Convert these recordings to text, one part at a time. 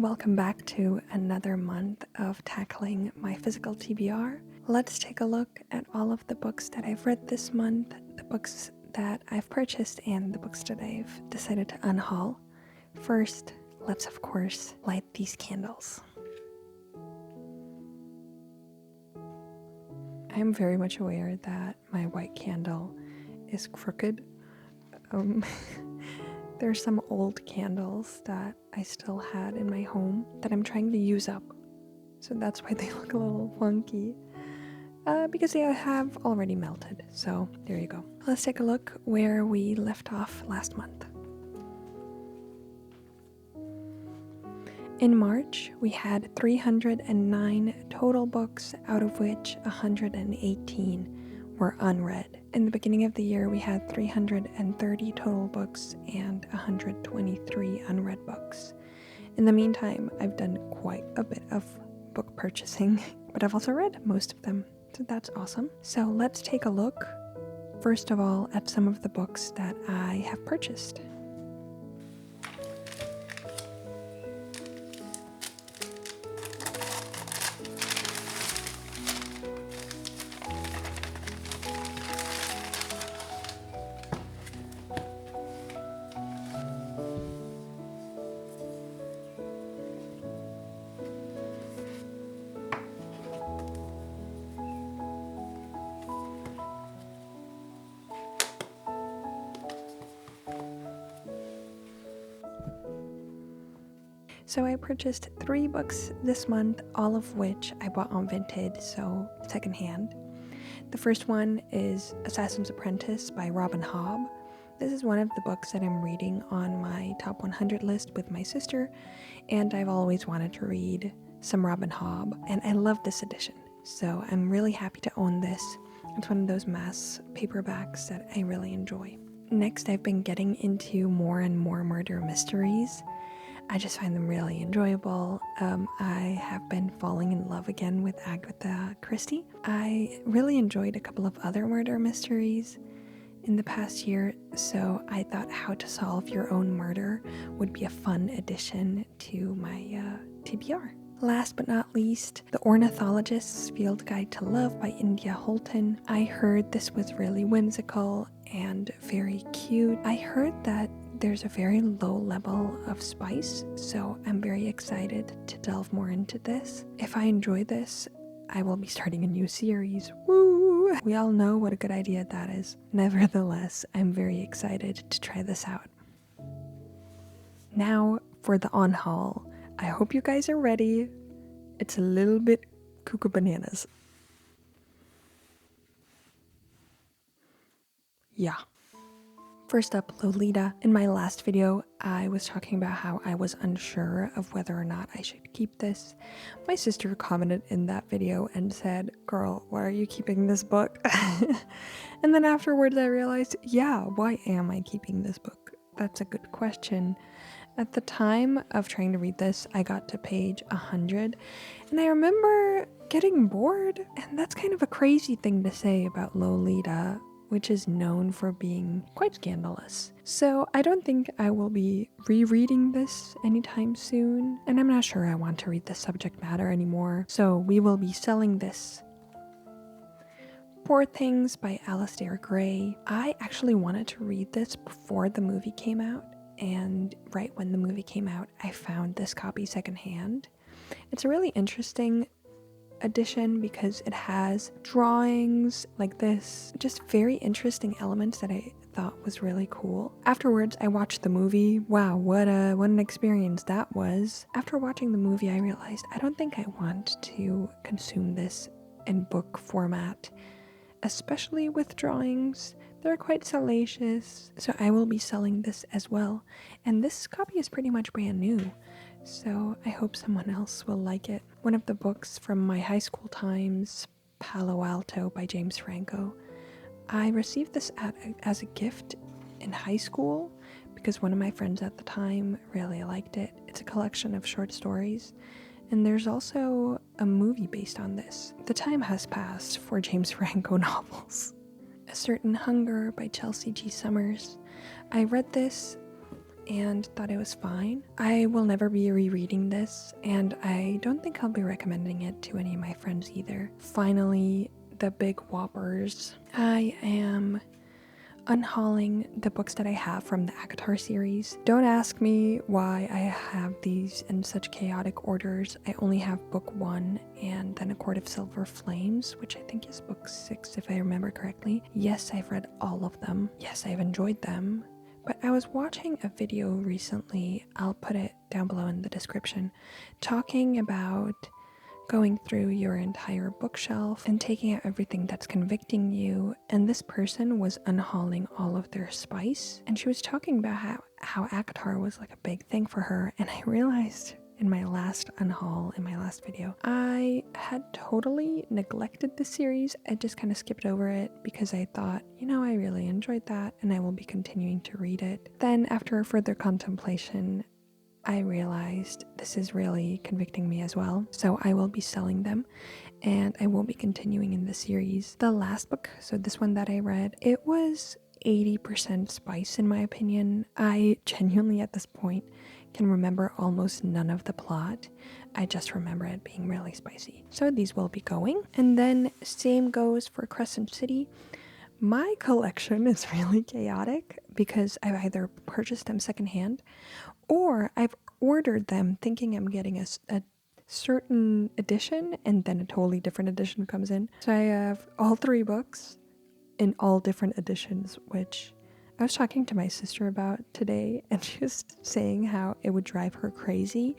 welcome back to another month of tackling my physical TBR. Let's take a look at all of the books that I've read this month, the books that I've purchased, and the books that I've decided to unhaul. First, let's of course light these candles. I'm very much aware that my white candle is crooked. There's some old candles that I still had in my home that I'm trying to use up. So that's why they look a little funky. Because they have already melted. So there you go. Let's take a look where we left off last month. In March, we had 309 total books, out of which 118 were unread. In the beginning of the year, we had 330 total books and 123 unread books. In the meantime, I've done quite a bit of book purchasing, but I've also read most of them, so that's awesome. So let's take a look, first of all, at some of the books that I have purchased. So I purchased 3 books this month, all of which I bought on Vinted, so secondhand. The first one is Assassin's Apprentice by Robin Hobb. This is one of the books that I'm reading on my top 100 list with my sister, and I've always wanted to read some Robin Hobb, and I love this edition, so I'm really happy to own this. It's one of those mass paperbacks that I really enjoy. Next, I've been getting into more and more murder mysteries. I just find them really enjoyable. I have been falling in love again with Agatha Christie. I really enjoyed a couple of other murder mysteries in the past year, so I thought How to Solve Your Own Murder would be a fun addition to my TBR. Last but not least, The Ornithologist's Field Guide to Love by India Holton. I heard this was really whimsical and very cute. I heard that there's a very low level of spice, so I'm very excited to delve more into this. If I enjoy this, I will be starting a new series. Woo! We all know what a good idea that is. Nevertheless, I'm very excited to try this out. Now for the unhaul. I hope you guys are ready. It's a little bit cuckoo bananas. Yeah. First up, Lolita. In my last video, I was talking about how I was unsure of whether or not I should keep this. My sister commented in that video and said, "Girl, why are you keeping this book?" And then afterwards I realized, yeah, why am I keeping this book? That's a good question. At the time of trying to read this, I got to page 100, and I remember getting bored, and that's kind of a crazy thing to say about Lolita, which is known for being quite scandalous. So I don't think I will be rereading this anytime soon, and I'm not sure I want to read this subject matter anymore, so we will be selling this. Poor Things by Alistair Gray. I actually wanted to read this before the movie came out, and right when the movie came out, I found this copy secondhand. It's a really interesting edition because it has drawings like this, just very interesting elements that I thought was really cool. Afterwards, I watched the movie. Wow, what an experience that was. After watching the movie, I realized I don't think I want to consume this in book format, especially with drawings. They're quite salacious, so I will be selling this as well. And this copy is pretty much brand new, so I hope someone else will like it. One of the books from my high school times, Palo Alto by James Franco. I received this as a gift in high school because one of my friends at the time really liked it. It's a collection of short stories, and there's also a movie based on this. The time has passed for James Franco novels. A Certain Hunger by Chelsea G. Summers. I read this and thought it was fine. I will never be rereading this, and I don't think I'll be recommending it to any of my friends either. Finally, the big whoppers. I am unhauling the books that I have from the Agatha series. Don't ask me why I have these in such chaotic orders. I only have book 1 and then A Court of Silver Flames, which I think is book 6 if I remember correctly. Yes, I've read all of them. Yes, I've enjoyed them. But I was watching a video recently, I'll put it down below in the description, talking about going through your entire bookshelf and taking out everything that's convicting you, and this person was unhauling all of their spice, and she was talking about how Agatha was like a big thing for her, and I realized in my last unhaul, in my last video, I had totally neglected the series. I just kind of skipped over it because I thought, you know, I really enjoyed that and I will be continuing to read it. Then after further contemplation, I realized this is really convicting me as well, so I will be selling them and I won't be continuing in the series. The last book, so this one that I read, it was 80% spice in my opinion. I genuinely at this point can remember almost none of the plot. I just remember it being really spicy. So these will be going. And then same goes for Crescent City. My collection is really chaotic because I've either purchased them secondhand or I've ordered them thinking I'm getting a certain edition and then a totally different edition comes in. So I have all 3 books in all different editions, which I was talking to my sister about today, and she was saying how it would drive her crazy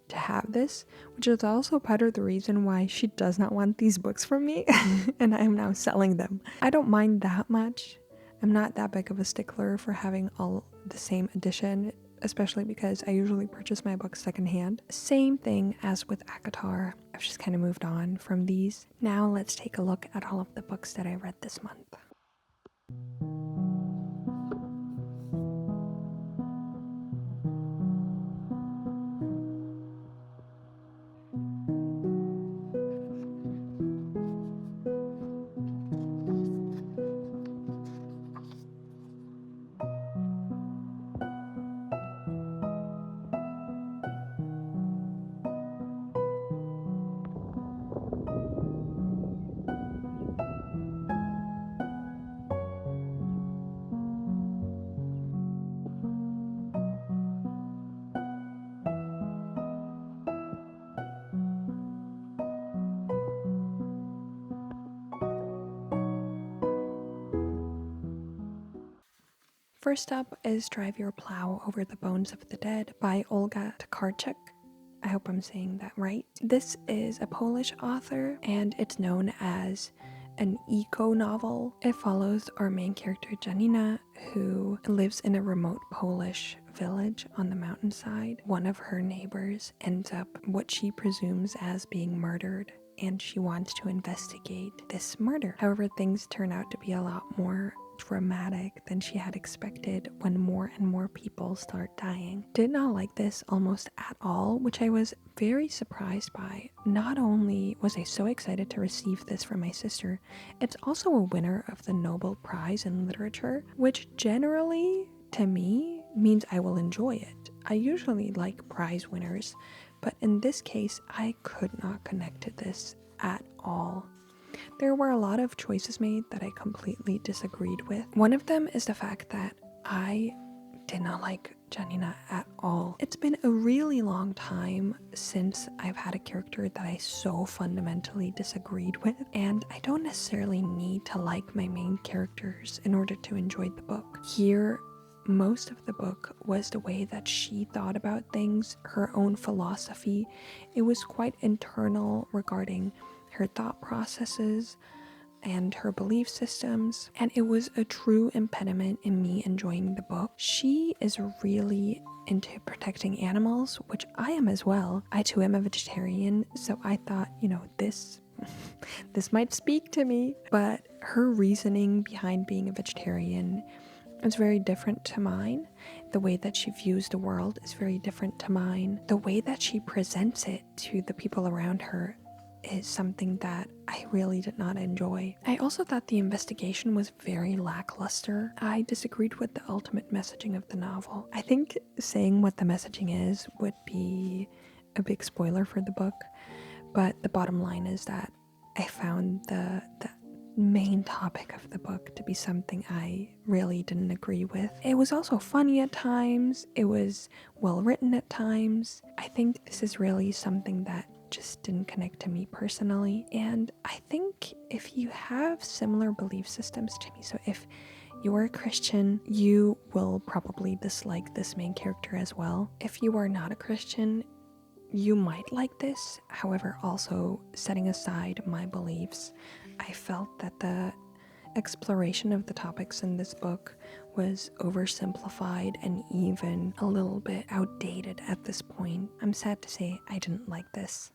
to have this, which is also part of the reason why she does not want these books from me and I'm now selling them. I don't mind that much. I'm not that big of a stickler for having all the same edition, especially because I usually purchase my books secondhand. Same thing as with Agatha. I've just kind of moved on from these. Now let's take a look at all of the books that I read this month. First up is Drive Your Plow Over the Bones of the Dead by Olga Tukarczuk. I hope I'm saying that right. This is a Polish author and it's known as an eco-novel. It follows our main character Janina, who lives in a remote Polish village on the mountainside. One of her neighbors ends up what she presumes as being murdered, and she wants to investigate this murder. However, things turn out to be a lot more dramatic than she had expected when more and more people start dying. Did not like this almost at all, which I was very surprised by. Not only was I so excited to receive this from my sister, it's also a winner of the Nobel Prize in Literature, which generally, to me, means I will enjoy it. I usually like prize winners, but in this case, I could not connect to this at all. There were a lot of choices made that I completely disagreed with. One of them is the fact that I did not like Janina at all. It's been a really long time since I've had a character that I so fundamentally disagreed with, and I don't necessarily need to like my main characters in order to enjoy the book. Here, most of the book was the way that she thought about things, her own philosophy. It was quite internal regarding her thought processes and her belief systems, and it was a true impediment in me enjoying the book. She is really into protecting animals, which I am as well. I too am a vegetarian, so I thought, you know, this might speak to me, but her reasoning behind being a vegetarian is very different to mine. The way that she views the world is very different to mine. The way that she presents it to the people around her is something that I really did not enjoy. I also thought the investigation was very lackluster. I disagreed with the ultimate messaging of the novel. I think saying what the messaging is would be a big spoiler for the book, but the bottom line is that I found the main topic of the book to be something I really didn't agree with. It was also funny at times. It was well written at times. I think this is really something that just didn't connect to me personally. And I think if you have similar belief systems to me, so if you're a Christian, you will probably dislike this main character as well. If you are not a Christian, you might like this. However, also setting aside my beliefs, I felt that the exploration of the topics in this book was oversimplified and even a little bit outdated at this point. I'm sad to say I didn't like this.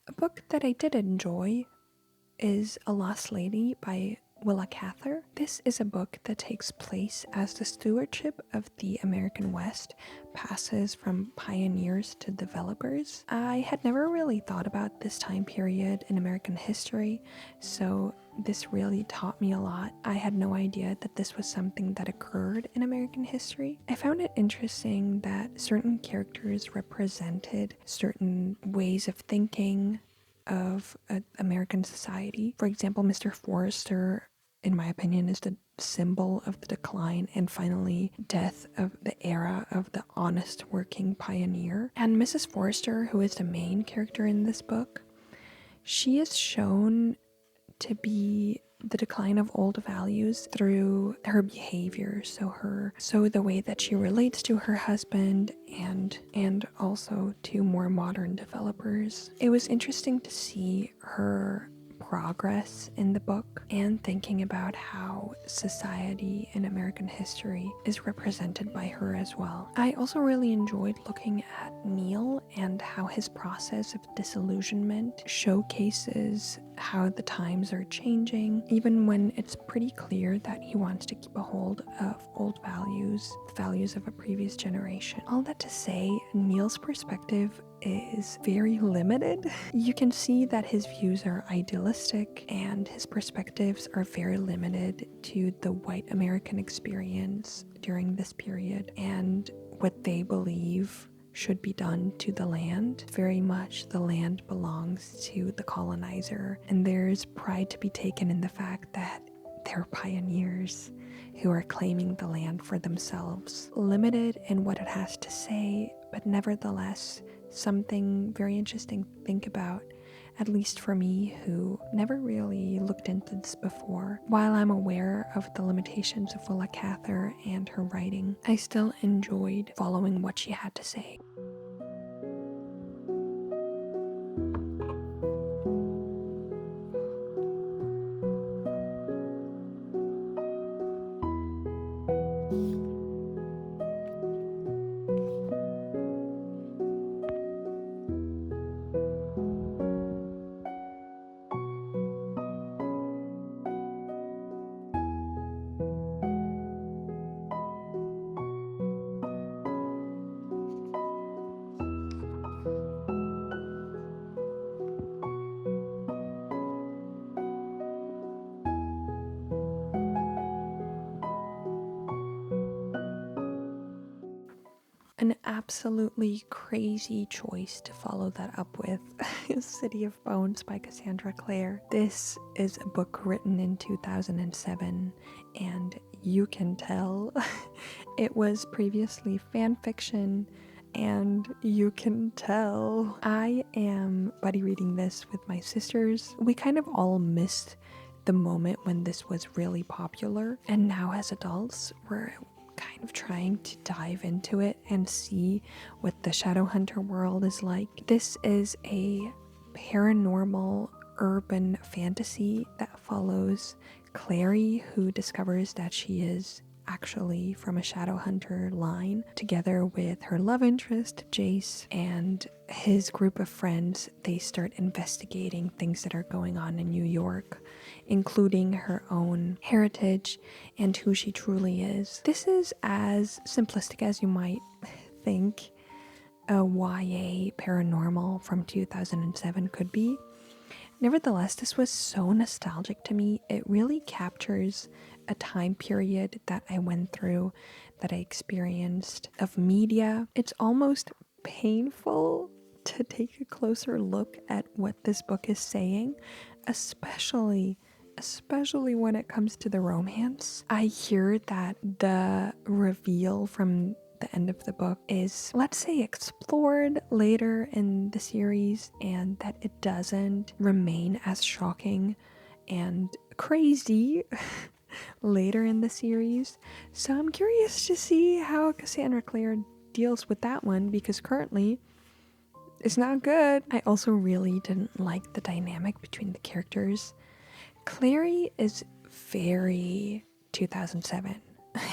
A book that I did enjoy is A Lost Lady by Willa Cather. This is a book that takes place as the stewardship of the American West passes from pioneers to developers. I had never really thought about this time period in American history, so this really taught me a lot. I had no idea that this was something that occurred in American history. I found it interesting that certain characters represented certain ways of thinking of American society. For example, Mr. Forrester, in my opinion, is the symbol of the decline and finally death of the era of the honest working pioneer. And Mrs. Forrester, who is the main character in this book, she is shown to be the decline of old values through her behavior, so the way that she relates to her husband and also to more modern developers. It was interesting to see her progress in the book and thinking about how society in American history is represented by her as well. I also really enjoyed looking at Neil and how his process of disillusionment showcases how the times are changing, even when it's pretty clear that he wants to keep a hold of old values, the values of a previous generation. All that to say, Neil's perspective is very limited. You can see that his views are idealistic and his perspectives are very limited to the white American experience during this period and what they believe should be done to the land. Very much the land belongs to the colonizer, and there's pride to be taken in the fact that they're pioneers who are claiming the land for themselves. Limited in what it has to say, but nevertheless something very interesting to think about, at least for me who never really looked into this before. While I'm aware of the limitations of Willa Cather and her writing, I still enjoyed following what she had to say. absolutely crazy choice to follow that up with City of Bones by Cassandra Clare. This is a book written in 2007, and you can tell it was previously fan fiction, and you can tell. I am buddy reading this with my sisters. We kind of all missed the moment when this was really popular, and now as adults we're kind of trying to dive into it and see what the Shadowhunter world is like. This is a paranormal urban fantasy that follows Clary, who discovers that she is actually from a Shadowhunter line, together with her love interest, Jace, and his group of friends. They start investigating things that are going on in New York, including her own heritage and who she truly is. This is as simplistic as you might think a YA paranormal from 2007 could be. Nevertheless, this was so nostalgic to me. It really captures a time period that I went through, that I experienced of media. It's almost painful to take a closer look at what this book is saying, especially when it comes to the romance. I hear that the reveal from the end of the book is, let's say, explored later in the series, and that it doesn't remain as shocking and crazy later in the series. So I'm curious to see how Cassandra Clare deals with that one, because currently it's not good. I also really didn't like the dynamic between the characters. Clary is very 2007.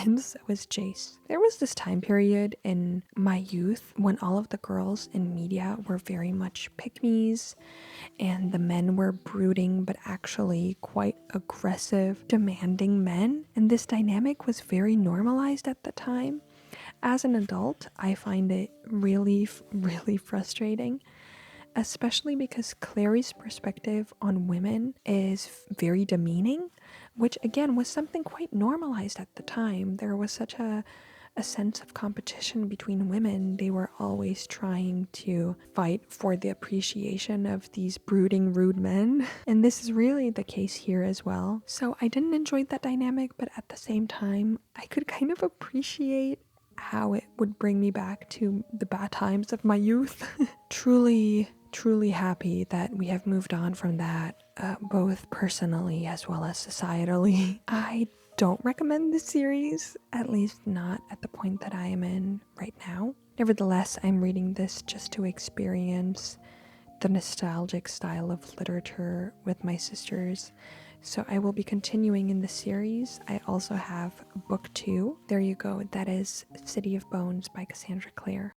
And so is Jace. There was this time period in my youth when all of the girls in media were very much pick-me's, and the men were brooding but actually quite aggressive, demanding men. And this dynamic was very normalized at the time. As an adult, I find it really, really frustrating, especially because Clary's perspective on women is very demeaning, which again was something quite normalized at the time. There was such a sense of competition between women. They were always trying to fight for the appreciation of these brooding, rude men. And this is really the case here as well. So I didn't enjoy that dynamic, but at the same time, I could kind of appreciate how it would bring me back to the bad times of my youth. Truly happy that we have moved on from that, both personally as well as societally. I don't recommend this series, at least not at the point that I am in right now. Nevertheless, I'm reading this just to experience the nostalgic style of literature with my sisters. So I will be continuing in the series. I also have book 2. There you go. That is City of Bones by Cassandra Clare.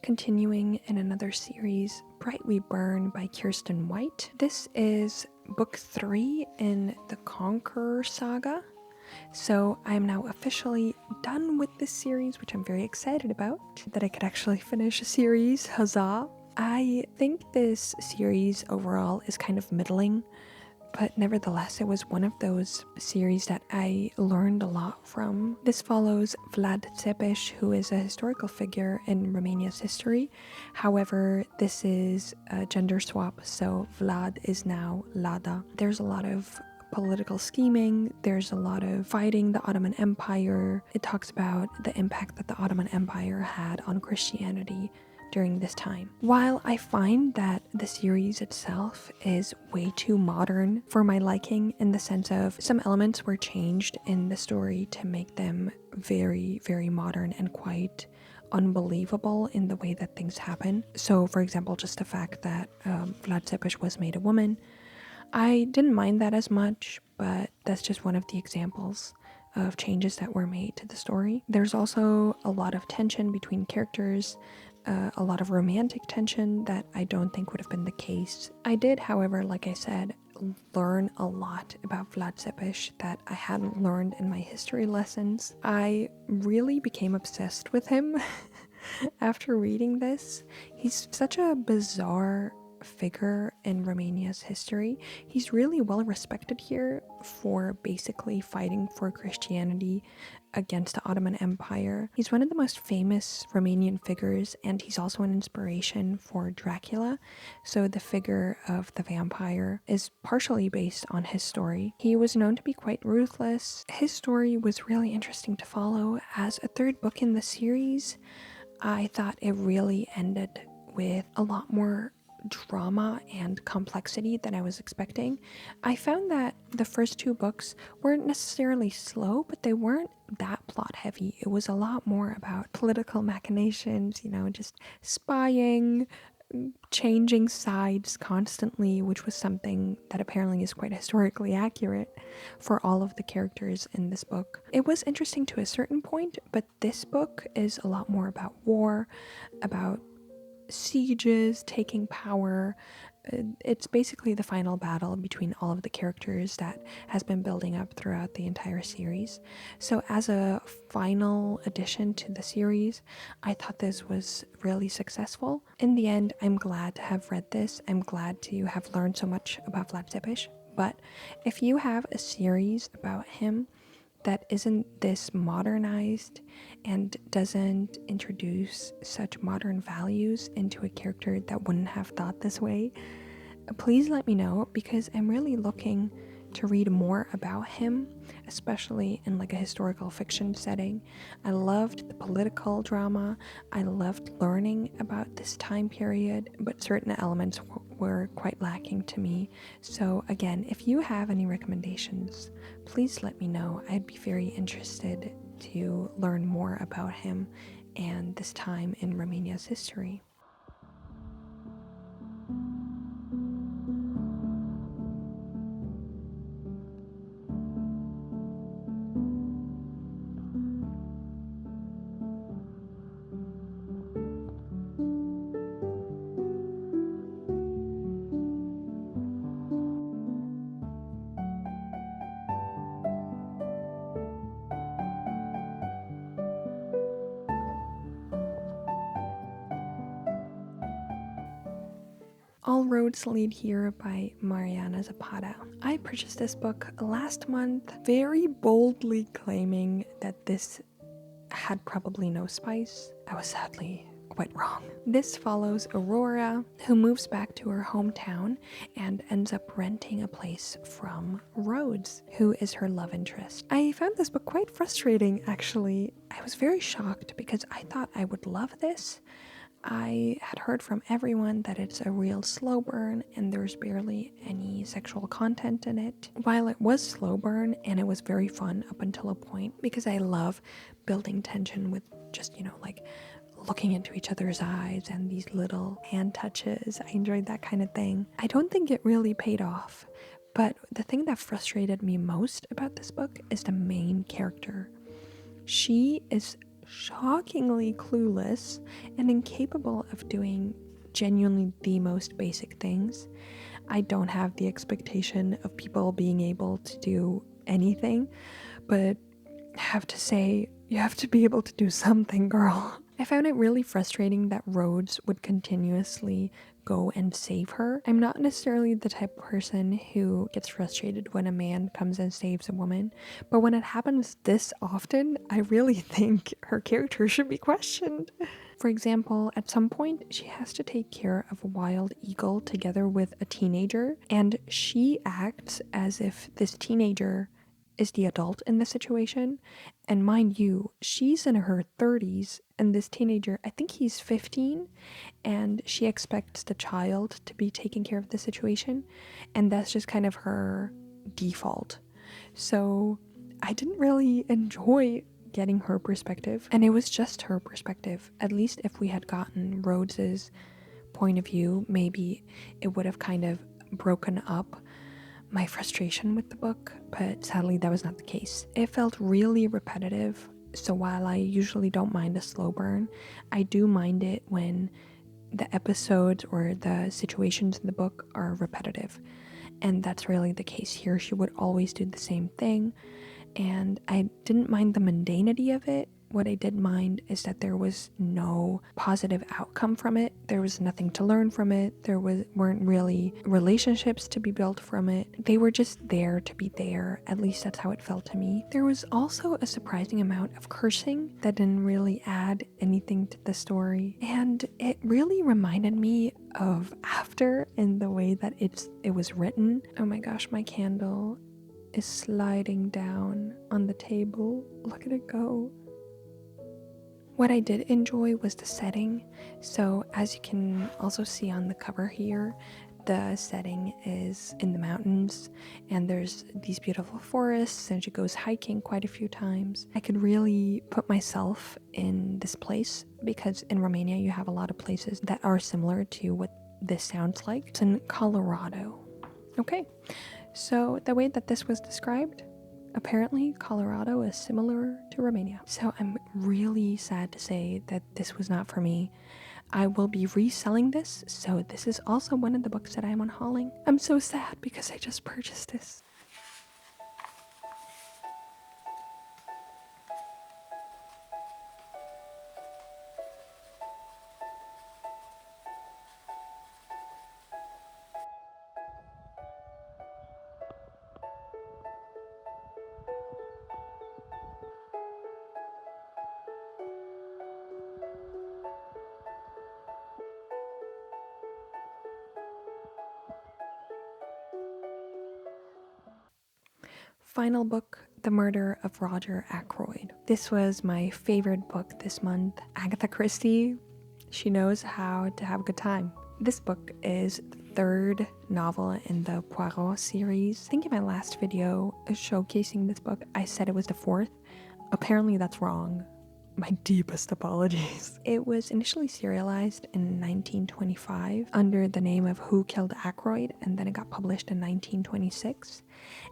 Continuing in another series, Bright We Burn by Kiersten White. This is book 3 in the Conqueror saga. So I'm now officially done with this series, which I'm very excited about, that I could actually finish a series. Huzzah! I think this series overall is kind of middling, but nevertheless, it was one of those series that I learned a lot from. This follows Vlad Tepes, who is a historical figure in Romania's history. However, this is a gender swap, so Vlad is now Lada. There's a lot of political scheming, there's a lot of fighting the Ottoman Empire. It talks about the impact that the Ottoman Empire had on Christianity during this time. While I find that the series itself is way too modern for my liking, in the sense of some elements were changed in the story to make them very, very modern and quite unbelievable in the way that things happen. So, for example, just the fact that Vlad Tepes was made a woman, I didn't mind that as much, but that's just one of the examples of changes that were made to the story. There's also a lot of tension between characters, a lot of romantic tension that I don't think would have been the case. I did, however, like I said, learn a lot about Vlad Tepes that I hadn't learned in my history lessons. I really became obsessed with him after reading this. He's such a bizarre figure in Romania's history. He's really well respected here for basically fighting for Christianity against the Ottoman Empire. He's one of the most famous Romanian figures, and he's also an inspiration for Dracula. So the figure of the vampire is partially based on his story. He was known to be quite ruthless. His story was really interesting to follow. As a third book in the series, I thought it really ended with a lot more drama and complexity than I was expecting. I found that the first two books weren't necessarily slow, but they weren't that plot heavy. It was a lot more about political machinations, just spying, changing sides constantly, which was something that apparently is quite historically accurate for all of the characters in this book. It was interesting to a certain point, but this book is a lot more about war, about sieges, taking power. It's basically the final battle between all of the characters that has been building up throughout the entire series. So as a final addition to the series, I thought this was really successful. In the end, I'm glad to have read this. I'm glad to have learned so much about Vlad Tepes. But if you have a series about him that isn't this modernized and doesn't introduce such modern values into a character that wouldn't have thought this way, please let me know, because I'm really looking to read more about him, especially in like a historical fiction setting. I loved the political drama. I loved learning about this time period, but certain elements were quite lacking to me. So again, if you have any recommendations, please let me know. I'd be very interested to learn more about him and this time in Romania's history. All Roads Lead Here by Mariana Zapata. I purchased this book last month, very boldly claiming that this had probably no spice. I was sadly quite wrong. This follows Aurora, who moves back to her hometown and ends up renting a place from Rhodes, who is her love interest. I found this book quite frustrating, actually. I was very shocked because I thought I would love this. I had heard from everyone that it's a real slow burn and there's barely any sexual content in it. While it was slow burn and it was very fun up until a point, because I love building tension with just, like looking into each other's eyes and these little hand touches. I enjoyed that kind of thing. I don't think it really paid off, but the thing that frustrated me most about this book is the main character. She is shockingly clueless and incapable of doing genuinely the most basic things. I don't have the expectation of people being able to do anything, but I have to say, you have to be able to do something, girl. I found it really frustrating that Rhodes would continuously go and save her. I'm not necessarily the type of person who gets frustrated when a man comes and saves a woman, but when it happens this often, I really think her character should be questioned. For example, at some point, she has to take care of a wild eagle together with a teenager, and she acts as if this teenager is the adult in the situation. And mind you, she's in her 30s, and this teenager, I think he's 15, and she expects the child to be taking care of the situation, and that's just kind of her default. So I didn't really enjoy getting her perspective. And it was just her perspective. At least if we had gotten Rhodes's point of view, maybe it would have kind of broken up my frustration with the book, but sadly that was not the case. It felt really repetitive, so while I usually don't mind a slow burn, I do mind it when the episodes or the situations in the book are repetitive. And that's really the case here. She would always do the same thing, and I didn't mind the mundanity of it. What I did mind is that there was no positive outcome from it. There was nothing to learn from it. There weren't really relationships to be built from it. They were just there to be there. At least that's how it felt to me. There was also a surprising amount of cursing that didn't really add anything to the story. And it really reminded me of After in the way that it was written. Oh my gosh, my candle is sliding down on the table. Look at it go. What I did enjoy was the setting. So as you can also see on the cover here, the setting is in the mountains and there's these beautiful forests and she goes hiking quite a few times. I could really put myself in this place because in Romania you have a lot of places that are similar to what this sounds like. It's in Colorado. Okay, so the way that this was described, apparently Colorado is similar to Romania. So I'm really sad to say that this was not for me. I will be reselling this, so this is also one of the books that I'm unhauling. I'm so sad because I just purchased this. Final book, The Murder of Roger Ackroyd. This was my favorite book this month. Agatha Christie, she knows how to have a good time. This book is the third novel in the Poirot series. I think in my last video showcasing this book, I said it was the fourth. Apparently that's wrong. My deepest apologies. It was initially serialized in 1925 under the name of Who Killed Ackroyd, and then it got published in 1926.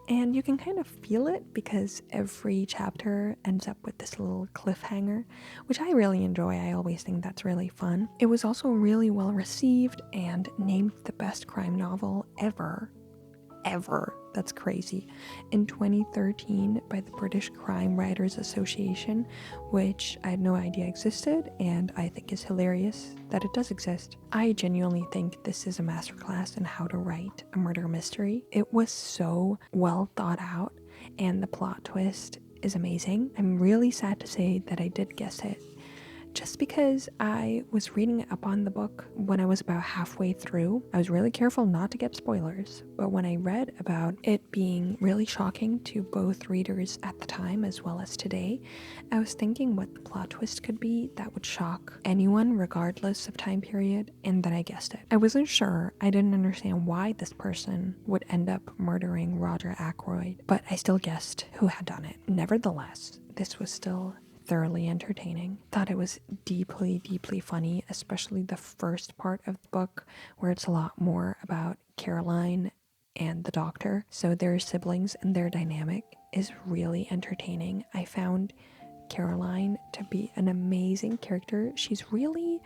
And you can kind of feel it because every chapter ends up with this little cliffhanger, which I really enjoy. I always think that's really fun. It was also really well received and named the best crime novel ever. That's crazy. In 2013 by the British Crime Writers Association, which I had no idea existed, and I think is hilarious that it does exist. I genuinely think this is a masterclass in how to write a murder mystery. It was so well thought out, and the plot twist is amazing. I'm really sad to say that I did guess it, just because I was reading up on the book when I was about halfway through. I was really careful not to get spoilers, but when I read about it being really shocking to both readers at the time as well as today, I was thinking what the plot twist could be that would shock anyone regardless of time period, and then I guessed it. I wasn't sure. I didn't understand why this person would end up murdering Roger Ackroyd, but I still guessed who had done it. Nevertheless, this was still thoroughly entertaining. Thought it was deeply funny, especially the first part of the book where it's a lot more about Caroline and the doctor. So their siblings and their dynamic is really entertaining. I found Caroline to be an amazing character. She's really,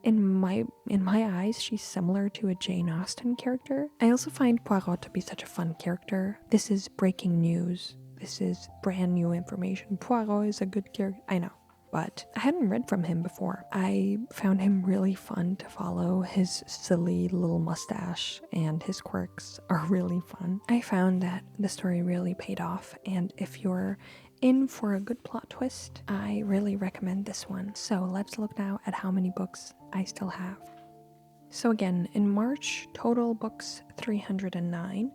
in my eyes, she's similar to a Jane Austen character. I also find Poirot to be such a fun character. This is breaking news. This is brand new information. Poirot is a good character. I know, but I hadn't read from him before. I found him really fun to follow. His silly little mustache and his quirks are really fun. I found that the story really paid off, and if you're in for a good plot twist, I really recommend this one. So let's look now at how many books I still have. So again, in March, total books 309.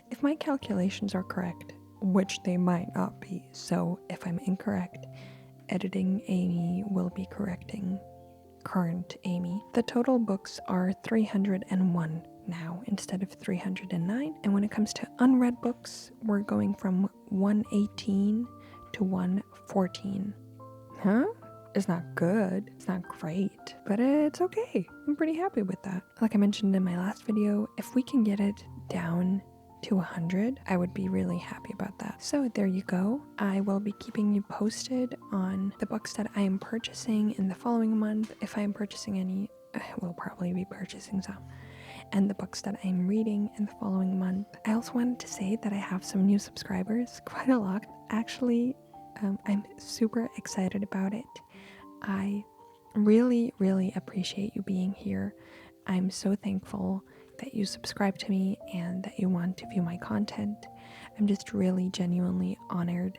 If my calculations are correct, which they might not be, so if I'm incorrect, editing Amy will be correcting current Amy. The total books are 301 now instead of 309, and when it comes to unread books, we're going from 118 to 114 huh? It's not good, it's not great, but it's okay. I'm pretty happy with that. Like I mentioned in my last video, if we can get it down to 100, I would be really happy about that. So there you go. I will be keeping you posted on the books that I am purchasing in the following month. If I am purchasing any, I will probably be purchasing some. And the books that I'm reading in the following month. I also wanted to say that I have some new subscribers, quite a lot. Actually, I'm super excited about it. I really, really appreciate you being here. I'm so thankful that you subscribe to me and that you want to view my content. I'm just really genuinely honored.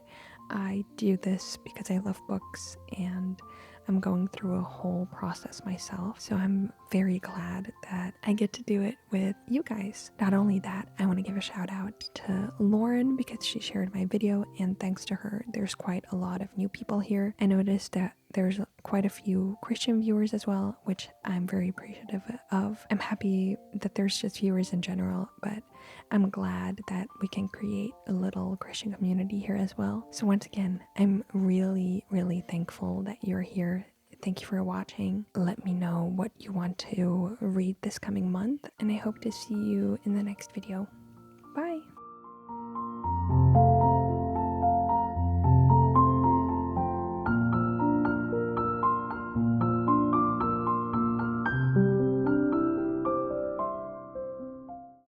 I do this because I love books and I'm going through a whole process myself. So I'm very glad that I get to do it with you guys. Not only that, I want to give a shout out to Lauren because she shared my video, and thanks to her, there's quite a lot of new people here. I noticed that there's quite a few Christian viewers as well, which I'm very appreciative of. I'm happy that there's just viewers in general, but I'm glad that we can create a little Christian community here as well. So once again, I'm really, really thankful that you're here. Thank you for watching. Let me know what you want to read this coming month, and I hope to see you in the next video. Bye!